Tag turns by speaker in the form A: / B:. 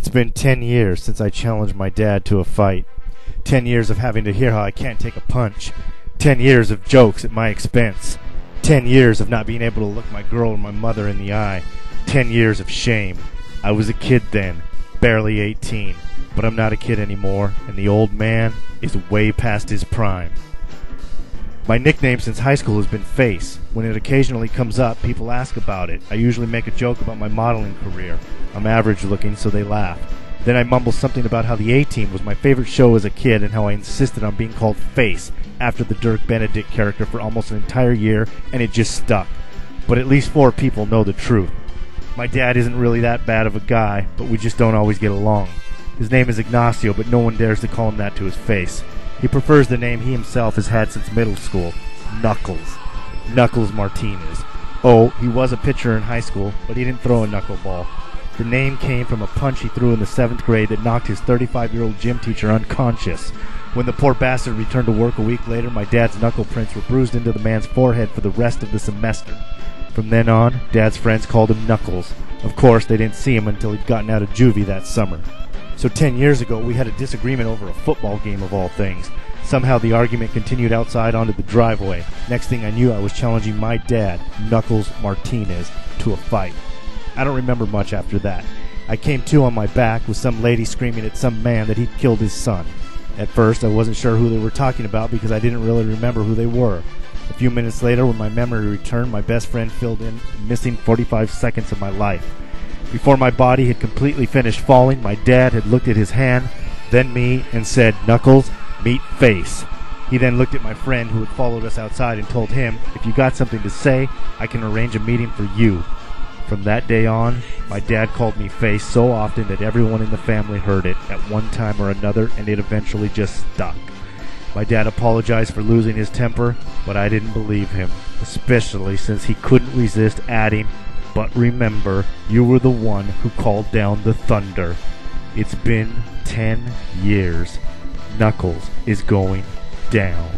A: It's been 10 years since I challenged my dad to a fight. 10 years of having to hear how I can't take a punch. 10 years of jokes at my expense. 10 years of not being able to look my girl or my mother in the eye. 10 years of shame. I was a kid then, barely 18. But I'm not a kid anymore, and the old man is way past his prime. My nickname since high school has been Face. When it occasionally comes up, people ask about it. I usually make a joke about my modeling career. I'm average looking, so they laugh. Then I mumble something about how the A-Team was my favorite show as a kid and how I insisted on being called Face after the Dirk Benedict character for almost an entire year, and it just stuck. But at least 4 people know the truth. My dad isn't really that bad of a guy, but we just don't always get along. His name is Ignacio, but no one dares to call him that to his face. He prefers the name he himself has had since middle school, Knuckles. Knuckles Martinez. Oh, he was a pitcher in high school, but he didn't throw a knuckleball. The name came from a punch he threw in the 7th grade that knocked his 35-year-old gym teacher unconscious. When the poor bastard returned to work a week later, my dad's knuckle prints were bruised into the man's forehead for the rest of the semester. From then on, Dad's friends called him Knuckles. Of course, they didn't see him until he'd gotten out of juvie that summer. So 10 years ago, we had a disagreement over a football game of all things. Somehow the argument continued outside onto the driveway. Next thing I knew, I was challenging my dad, Knuckles Martinez, to a fight. I don't remember much after that. I came to on my back with some lady screaming at some man that he'd killed his son. At first, I wasn't sure who they were talking about because I didn't really remember who they were. A few minutes later, when my memory returned, my best friend filled in the missing 45 seconds of my life. Before my body had completely finished falling, my dad had looked at his hand, then me, and said, "Knuckles, meet Face." He then looked at my friend who had followed us outside and told him, "If you got something to say, I can arrange a meeting for you." From that day on, my dad called me Face so often that everyone in the family heard it at one time or another, and it eventually just stuck. My dad apologized for losing his temper, but I didn't believe him, especially since he couldn't resist adding, "But remember, you were the one who called down the thunder." It's been 10 years. Knuckles is going down.